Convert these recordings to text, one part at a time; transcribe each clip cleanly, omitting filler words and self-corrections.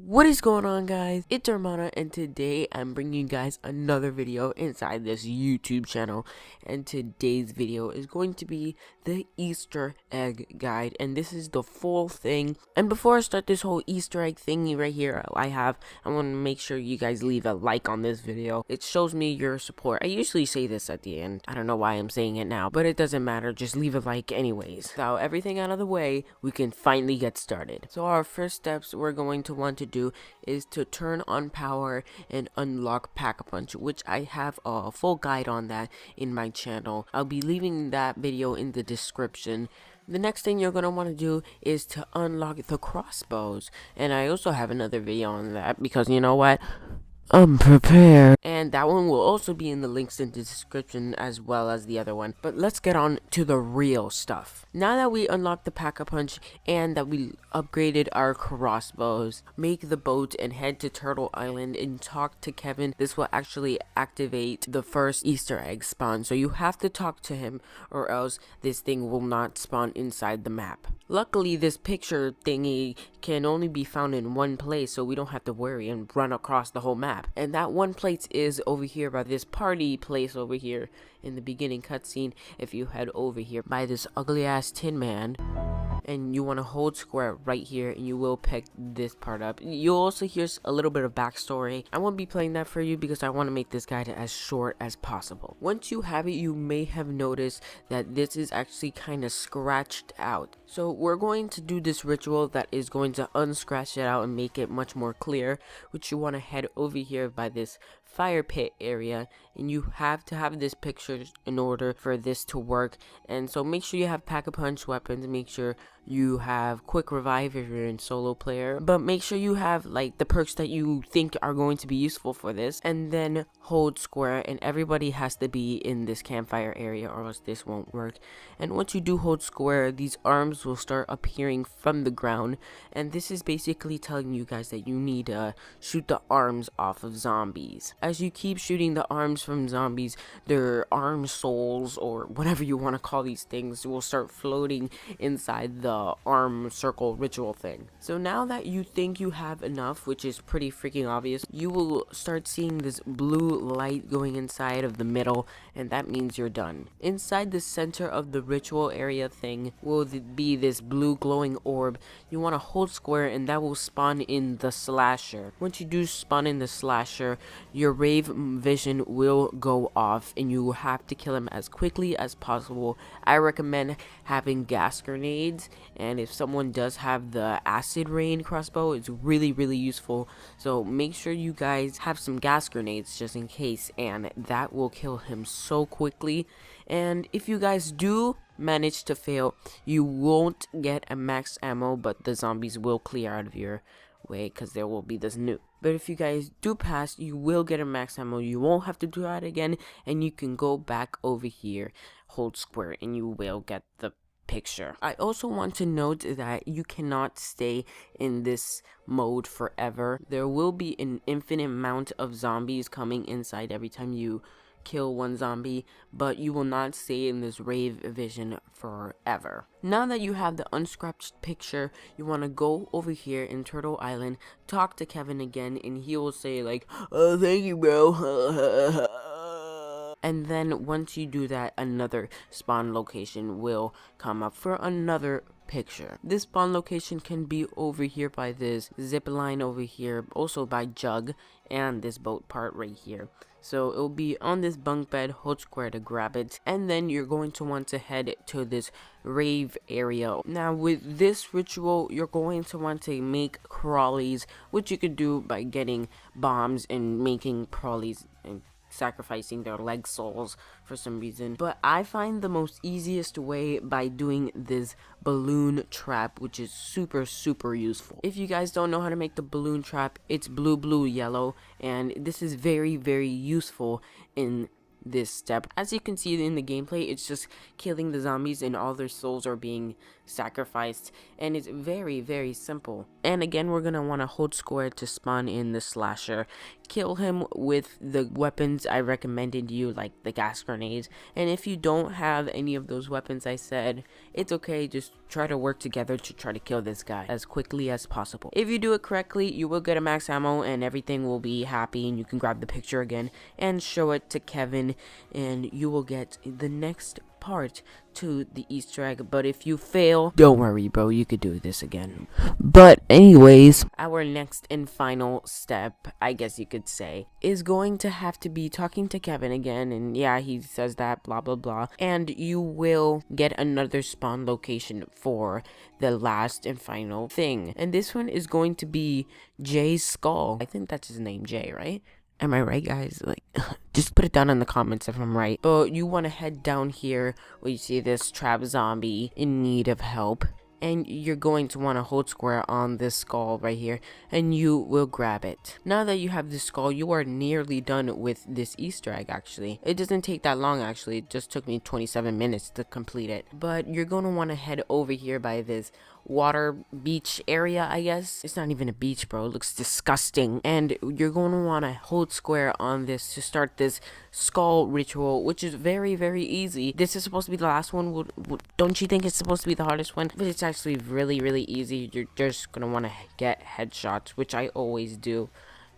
What is going on, guys? It's Armada, and today I'm bringing you guys another video inside this YouTube channel. And today's video is going to be the Easter egg guide, and this is the full thing. And before I start this whole Easter egg thingy right here, I want to make sure you guys leave a like on this video. It shows me your support. I usually say this at the end. I don't know why I'm saying it now, but it doesn't matter. Just leave a like anyways. So everything out of the way, we can finally get started. So our first steps we're going to want to do is to turn on power and unlock Pack-a-Punch, which I have a full guide on that in my channel. I'll be leaving that video in the description. The next thing you're going to want to do is to unlock the crossbows, and I also have another video on that because you know what? I'm prepared. And that one will also be in the links in the description as well as the other one. But let's get on to the real stuff. Now that we unlocked the Pack-a-Punch and that we upgraded our crossbows, make the boat and head to Turtle Island and talk to Kevin. This will actually activate the first Easter egg spawn. So you have to talk to him or else this thing will not spawn inside the map. Luckily, this picture thingy can only be found in one place, so we don't have to worry and run across the whole map. And that one place is over here by this party place over here in the beginning cutscene. If you head over here by this ugly ass tin man, and you want to hold square right here, and you will pick this part up. You'll also hear a little bit of backstory. I won't be playing that for you because I want to make this guide as short as possible. Once you have it, you may have noticed that this is actually kind of scratched out. So we're going to do this ritual that is going to unscratch it out and make it much more clear, which you want to head over here by this fire pit area, and you have to have this picture in order for this to work. And so make sure you have Pack-a-Punch weapons, make sure you have quick revive if you're in solo player, but make sure you have like the perks that you think are going to be useful for this, and then hold square, and everybody has to be in this campfire area or else this won't work. And once you do hold square, these arms will start appearing from the ground, and this is basically telling you guys that you need to shoot the arms off of zombies. As you keep shooting the arms from zombies, their arm souls, or whatever you want to call these things, will start floating inside the arm circle ritual thing. So now that you think you have enough, which is pretty freaking obvious, you will start seeing this blue light going inside of the middle, and that means you're done. Inside the center of the ritual area thing will be this blue glowing orb. You want to hold square, and that will spawn in the slasher. Once you do spawn in the slasher, your Rave vision will go off, and you will have to kill him as quickly as possible. I recommend having gas grenades, and if someone does have the acid rain crossbow, it's really useful. So make sure you guys have some gas grenades just in case, and that will kill him so quickly. And if you guys do manage to fail, you won't get a max ammo, but the zombies will clear out of your way because there will be this nuke. But if you guys do pass, you will get a max ammo. You won't have to do that again, and you can go back over here, hold square, and you will get the picture. I also want to note that you cannot stay in this mode forever. There will be an infinite amount of zombies coming inside every time you kill one zombie, but you will not stay in this Rave vision forever. Now that you have the unscratched picture, you want to go over here in Turtle Island, talk to Kevin again, and he will say like, "Oh, thank you, bro." And then once you do that, another spawn location will come up for another picture. This spawn location can be over here by this zip line over here, also by Jug, and this boat part right here. So it'll be on this bunk bed, hold square to grab it, and then you're going to want to head to this Rave area. Now with this ritual, you're going to want to make crawlies, which you could do by getting bombs and making crawlies and sacrificing their leg souls for some reason. But I find the most easiest way by doing this balloon trap, which is super useful. If you guys don't know how to make the balloon trap, it's blue yellow, and this is very useful in this step. As you can see in the gameplay, it's just killing the zombies and all their souls are being sacrificed, and it's very, very simple. And again, we're gonna want to hold square to spawn in the slasher, kill him with the weapons I recommended you, like the gas grenades. And if you don't have any of those weapons I said, it's okay, just try to work together to try to kill this guy as quickly as possible. If you do it correctly, you will get a max ammo and everything will be happy, and you can grab the picture again and show it to Kevin, and you will get the next part to the Easter egg. But if you fail, don't worry, bro, you could do this again. But anyways, our next and final step, I guess you could say, is going to have to be talking to Kevin again. And yeah, he says that, blah blah blah, and you will get another spawn location for the last and final thing, and this one is going to be Jay's skull. I think that's his name, Jay, right? Am I right, guys? Like, just put it down in the comments if I'm right. But you want to head down here where you see this trap zombie in need of help, and you're going to want to hold square on this skull right here, and you will grab it. Now that you have this skull, you are nearly done with this Easter egg. Actually, it doesn't take that long. Actually, it just took me 27 minutes to complete it. But you're going to want to head over here by this water beach area, I guess. It's not even a beach, bro. It looks disgusting. And you're going to want to hold square on this to start this skull ritual, which is very, very easy. This is supposed to be the last one. Don't you think it's supposed to be the hardest one? But it's actually really, really easy. You're just going to want to get headshots, which I always do,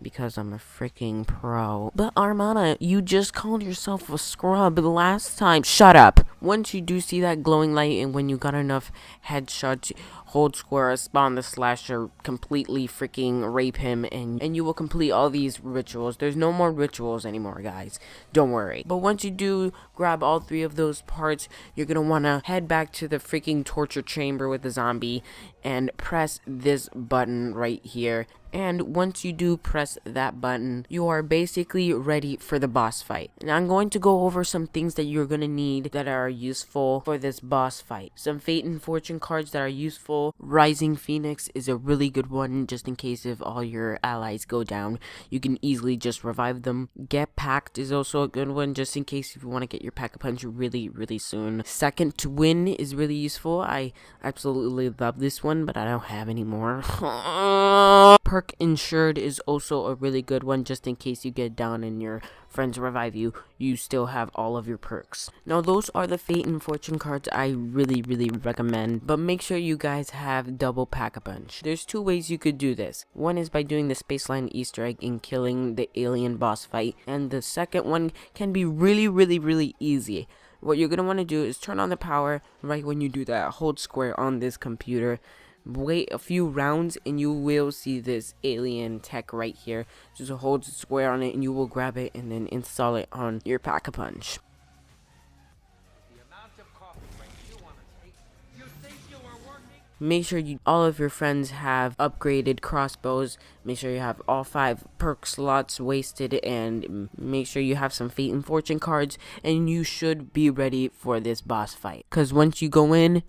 because I'm a freaking pro. But Armada, you just called yourself a scrub last time. Shut up. Once you do see that glowing light, and when you got enough headshots, hold square, spawn the slasher, completely freaking rape him, and you will complete all these rituals. There's no more rituals anymore, guys. Don't worry. But once you do grab all 3 of those parts, you're gonna want to head back to the freaking torture chamber with the zombie and press this button right here. And once you do press that button, you are basically ready for the boss fight. And I'm going to go over some things that you're going to need that are useful for this boss fight. Some Fate and Fortune cards that are useful. Rising Phoenix is a really good one, just in case if all your allies go down, you can easily just revive them. Get Packed is also a good one, just in case if you want to get your Pack-a-Punch really, really soon. Second to Win is really useful. I absolutely love this one, but I don't have any more. Perk Insured is also a really good one, just in case you get down and your friends revive you, you still have all of your perks. Now those are the Fate and Fortune cards I really, really recommend, but make sure you guys have double Pack-a-Punch. There's 2 ways you could do this. One is by doing the Spaceline Easter egg and killing the alien boss fight, and the second one can be really, really, really easy. What you're going to want to do is turn on the power right when you do that, hold square on this computer, wait a few rounds, and you will see this alien tech right here. Just hold square on it and you will grab it and then install it on your Pack-a-Punch. Make sure all of your friends have upgraded crossbows. Make sure you have all 5 perk slots wasted, and make sure you have some Fate and Fortune cards, and you should be ready for this boss fight. Because once you go in,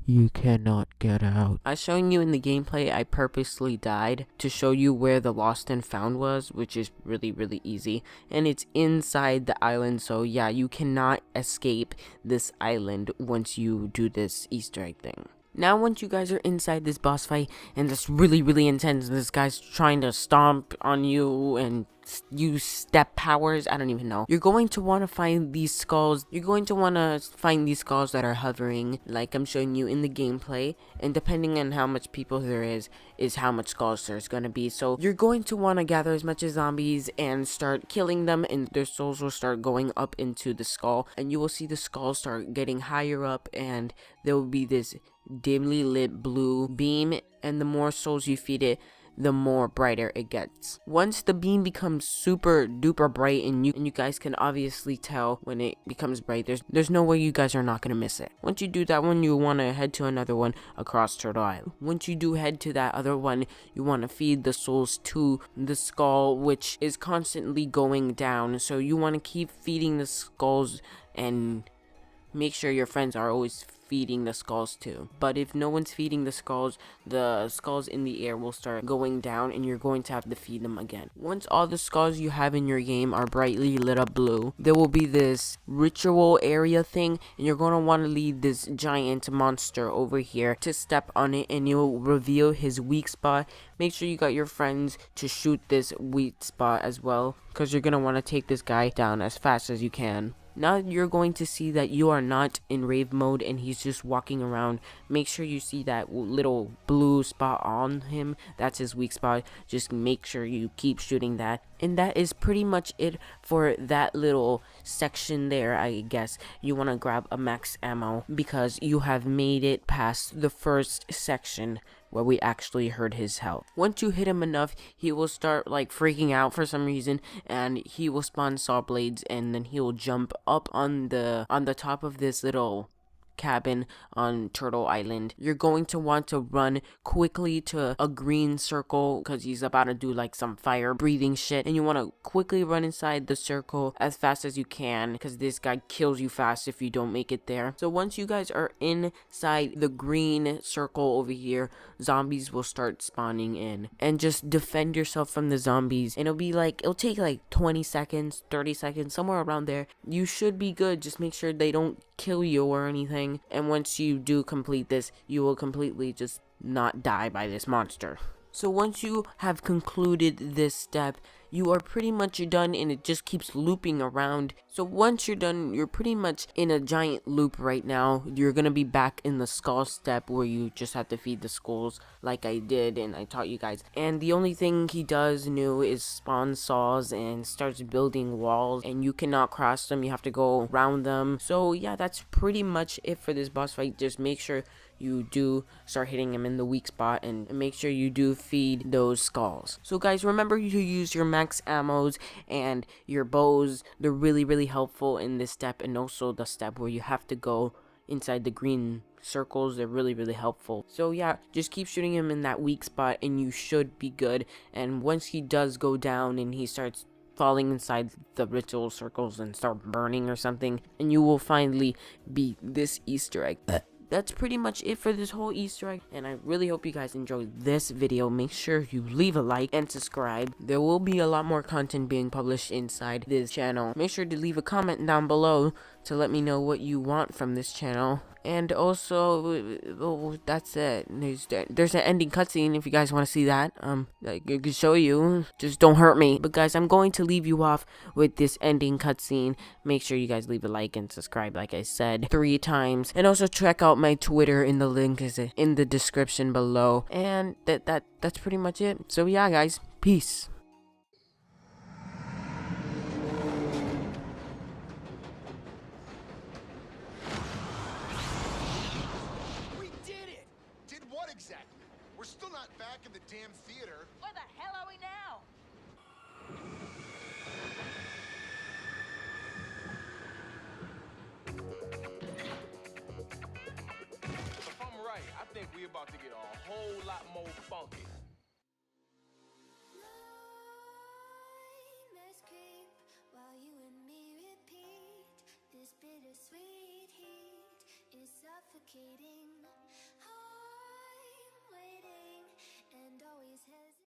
you cannot get out. As showing you in the gameplay, I purposely died to show you where the lost and found was, which is really, really easy. And it's inside the island, so yeah, you cannot escape this island once you do this Easter egg thing. Now once you guys are inside this boss fight, and it's really, really intense, this guy's trying to stomp on you and use step powers, I don't even know. You're going to want to find these skulls. You're going to want to find these skulls that are hovering, like I'm showing you in the gameplay, and depending on how much people there is how much skulls there's going to be. So you're going to want to gather as much as zombies and start killing them, and their souls will start going up into the skull, and you will see the skulls start getting higher up, and there will be this dimly lit blue beam, and the more souls you feed it, the more brighter it gets. Once the beam becomes super duper bright, and you guys can obviously tell when it becomes bright, there's no way you guys are not gonna miss it. Once you do that one, you want to head to another one across Turtle Island. Once you do head to that other one, you want to feed the souls to the skull, which is constantly going down, so you want to keep feeding the skulls and make sure your friends are always feeding the skulls too. But if no one's feeding the skulls in the air will start going down and you're going to have to feed them again. Once all the skulls you have in your game are brightly lit up blue, there will be this ritual area thing, and you're going to want to lead this giant monster over here to step on it, and you'll reveal his weak spot. Make sure you got your friends to shoot this weak spot as well, because you're going to want to take this guy down as fast as you can. Now you're going to see that you are not in Rave mode and he's just walking around. Make sure you see that little blue spot on him. That's his weak spot. Just make sure you keep shooting that. And that is pretty much it for that little section there, I guess. You want to grab a max ammo because you have made it past the first section where we actually hurt his health. Once you hit him enough, he will start like freaking out for some reason, and he will spawn saw blades, and then he will jump up on the top of this little cabin on Turtle Island. You're going to want to run quickly to a green circle because he's about to do like some fire breathing shit, and you want to quickly run inside the circle as fast as you can because this guy kills you fast if you don't make it there. So once you guys are inside the green circle over here, zombies will start spawning in, and just defend yourself from the zombies, and it'll take like 20 seconds, 30 seconds, somewhere around there. You should be good. Just make sure they don't kill you or anything, and once you do complete this, you will completely just not die by this monster. So once you have concluded this step, you are pretty much done, and it just keeps looping around. So once you're done, you're pretty much in a giant loop right now. You're gonna be back in the skull step where you just have to feed the skulls like I did and I taught you guys. And the only thing he does new is spawn saws and starts building walls, and you cannot cross them. You have to go around them. So yeah, that's pretty much it for this boss fight. Just make sure you do start hitting him in the weak spot, and make sure you do feed those skulls. So guys, remember to use your max ammos and your bows. They're really helpful in this step, and also the step where you have to go inside the green circles. They're really helpful. So yeah, just keep shooting him in that weak spot and you should be good. And once he does go down and he starts falling inside the ritual circles and start burning or something, and you will finally beat this Easter egg. That's pretty much it for this whole Easter egg, and I really hope you guys enjoyed this video. Make sure you leave a like and subscribe. There will be a lot more content being published inside this channel. Make sure to leave a comment down below to let me know what you want from this channel. And also, that's it. There's an ending cutscene if you guys want to see that. I could show you. Just don't hurt me. But guys, I'm going to leave you off with this ending cutscene. Make sure you guys leave a like and subscribe, like I said, 3 times. And also check out my Twitter, in the link is in the description below. And that's pretty much it. So yeah, guys, peace. Exactly. We're still not back in the damn theater. Where the hell are we now? If I'm right, I think we're about to get a whole lot more funky. Nightmares creep while you and me repeat. This bittersweet heat is suffocating.